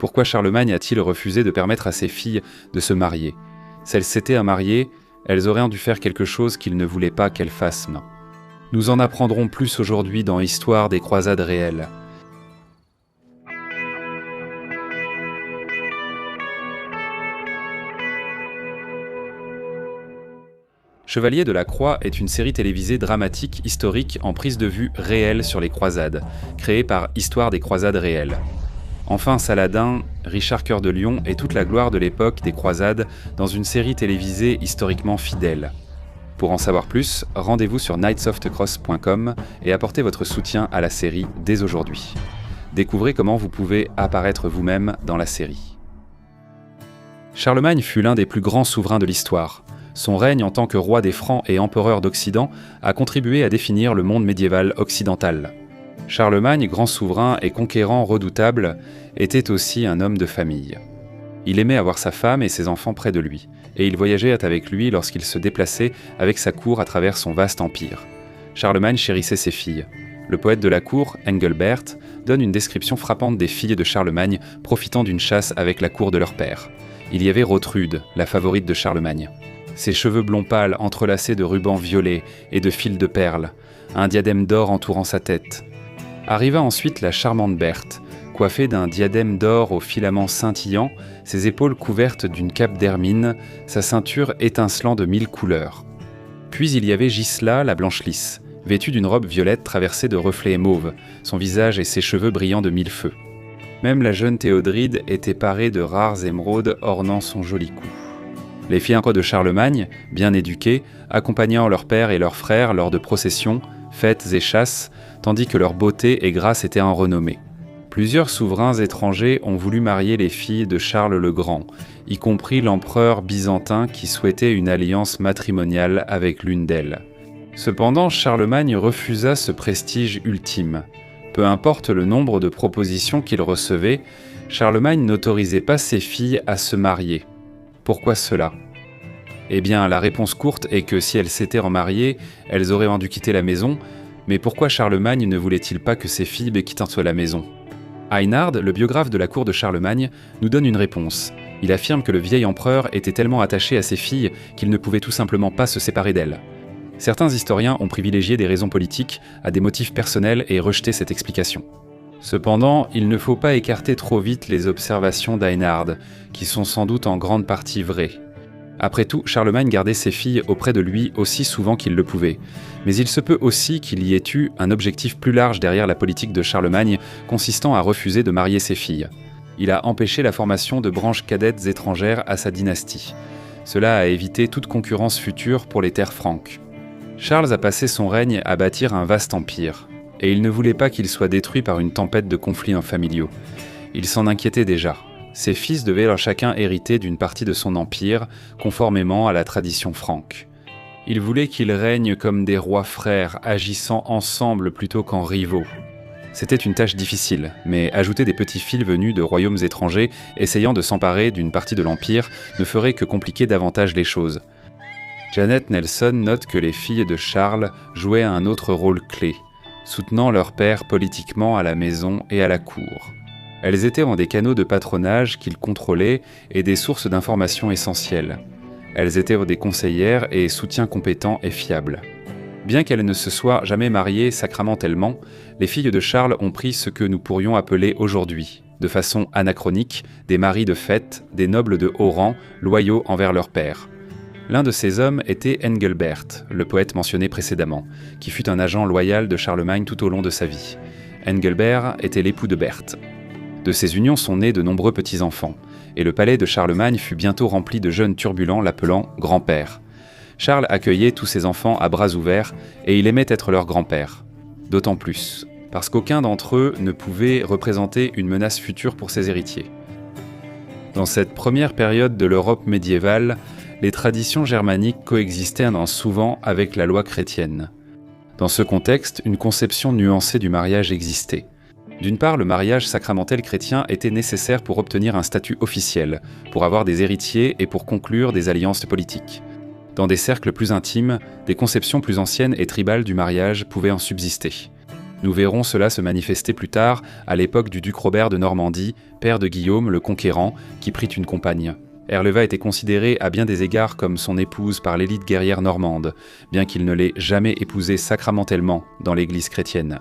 Pourquoi Charlemagne a-t-il refusé de permettre à ses filles de se marier? Si elles s'étaient à marier, elles auraient dû faire quelque chose qu'il ne voulait pas qu'elles fassent. Nous en apprendrons plus aujourd'hui dans Histoire des croisades réelles. Chevalier de la Croix est une série télévisée dramatique historique en prise de vue réelle sur les croisades, créée par Histoire des croisades réelles. Enfin Saladin, Richard Cœur de Lion et toute la gloire de l'époque des croisades dans une série télévisée historiquement fidèle. Pour en savoir plus, rendez-vous sur knightsoftcross.com et apportez votre soutien à la série dès aujourd'hui. Découvrez comment vous pouvez apparaître vous-même dans la série. Charlemagne fut l'un des plus grands souverains de l'histoire. Son règne en tant que roi des Francs et empereur d'Occident a contribué à définir le monde médiéval occidental. Charlemagne, grand souverain et conquérant redoutable, était aussi un homme de famille. Il aimait avoir sa femme et ses enfants près de lui, et il voyageait avec lui lorsqu'il se déplaçait avec sa cour à travers son vaste empire. Charlemagne chérissait ses filles. Le poète de la cour, Engelbert, donne une description frappante des filles de Charlemagne profitant d'une chasse avec la cour de leur père. Il y avait Rotrud, la favorite de Charlemagne. Ses cheveux blonds pâles entrelacés de rubans violets et de fils de perles, un diadème d'or entourant sa tête. Arriva ensuite la charmante Berthe, coiffée d'un diadème d'or aux filaments scintillants, ses épaules couvertes d'une cape d'hermine, sa ceinture étincelant de 1000 couleurs. Puis il y avait Gisela, la blanche lisse, vêtue d'une robe violette traversée de reflets mauves, son visage et ses cheveux brillant de 1000 feux. Même la jeune Théodride était parée de rares émeraudes ornant son joli cou. Les fiancés de Charlemagne, bien éduqués, accompagnant leur père et leurs frères lors de processions, fêtes et chasses, tandis que leur beauté et grâce étaient en renommée. Plusieurs souverains étrangers ont voulu marier les filles de Charles le Grand, y compris l'empereur byzantin qui souhaitait une alliance matrimoniale avec l'une d'elles. Cependant, Charlemagne refusa ce prestige ultime. Peu importe le nombre de propositions qu'il recevait, Charlemagne n'autorisait pas ses filles à se marier. Pourquoi cela? Eh bien, la réponse courte est que si elles s'étaient remariées, elles auraient dû quitter la maison, mais pourquoi Charlemagne ne voulait-il pas que ses filles quittent la maison? Einhard, le biographe de la cour de Charlemagne, nous donne une réponse. Il affirme que le vieil empereur était tellement attaché à ses filles qu'il ne pouvait tout simplement pas se séparer d'elles. Certains historiens ont privilégié des raisons politiques à des motifs personnels et rejeté cette explication. Cependant, il ne faut pas écarter trop vite les observations d'Einhard, qui sont sans doute en grande partie vraies. Après tout, Charlemagne gardait ses filles auprès de lui aussi souvent qu'il le pouvait. Mais il se peut aussi qu'il y ait eu un objectif plus large derrière la politique de Charlemagne, consistant à refuser de marier ses filles. Il a empêché la formation de branches cadettes étrangères à sa dynastie. Cela a évité toute concurrence future pour les terres franques. Charles a passé son règne à bâtir un vaste empire. Et il ne voulait pas qu'il soit détruit par une tempête de conflits familiaux. Il s'en inquiétait déjà. Ses fils devaient alors chacun hériter d'une partie de son empire, conformément à la tradition franque. Il voulait qu'ils règnent comme des rois frères, agissant ensemble plutôt qu'en rivaux. C'était une tâche difficile, mais ajouter des petits fils venus de royaumes étrangers, essayant de s'emparer d'une partie de l'empire, ne ferait que compliquer davantage les choses. Janet Nelson note que les filles de Charles jouaient un autre rôle clé, soutenant leur père politiquement à la maison et à la cour. Elles étaient des canaux de patronage qu'ils contrôlaient et des sources d'informations essentielles. Elles étaient des conseillères et soutiens compétents et fiables. Bien qu'elles ne se soient jamais mariées sacramentellement, les filles de Charles ont pris ce que nous pourrions appeler aujourd'hui, de façon anachronique, des maris de fête, des nobles de haut rang, loyaux envers leur père. L'un de ces hommes était Engelbert, le poète mentionné précédemment, qui fut un agent loyal de Charlemagne tout au long de sa vie. Engelbert était l'époux de Berthe. De ces unions sont nés de nombreux petits-enfants, et le palais de Charlemagne fut bientôt rempli de jeunes turbulents l'appelant grand-père. Charles accueillait tous ses enfants à bras ouverts, et il aimait être leur grand-père. D'autant plus, parce qu'aucun d'entre eux ne pouvait représenter une menace future pour ses héritiers. Dans cette première période de l'Europe médiévale, les traditions germaniques coexistaient souvent avec la loi chrétienne. Dans ce contexte, une conception nuancée du mariage existait. D'une part, le mariage sacramentel chrétien était nécessaire pour obtenir un statut officiel, pour avoir des héritiers et pour conclure des alliances politiques. Dans des cercles plus intimes, des conceptions plus anciennes et tribales du mariage pouvaient en subsister. Nous verrons cela se manifester plus tard, à l'époque du duc Robert de Normandie, père de Guillaume le Conquérant, qui prit une compagne. Herleva était considérée à bien des égards comme son épouse par l'élite guerrière normande, bien qu'il ne l'ait jamais épousée sacramentellement dans l'église chrétienne.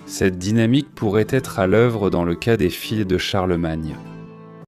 Cette dynamique pourrait être à l'œuvre dans le cas des filles de Charlemagne.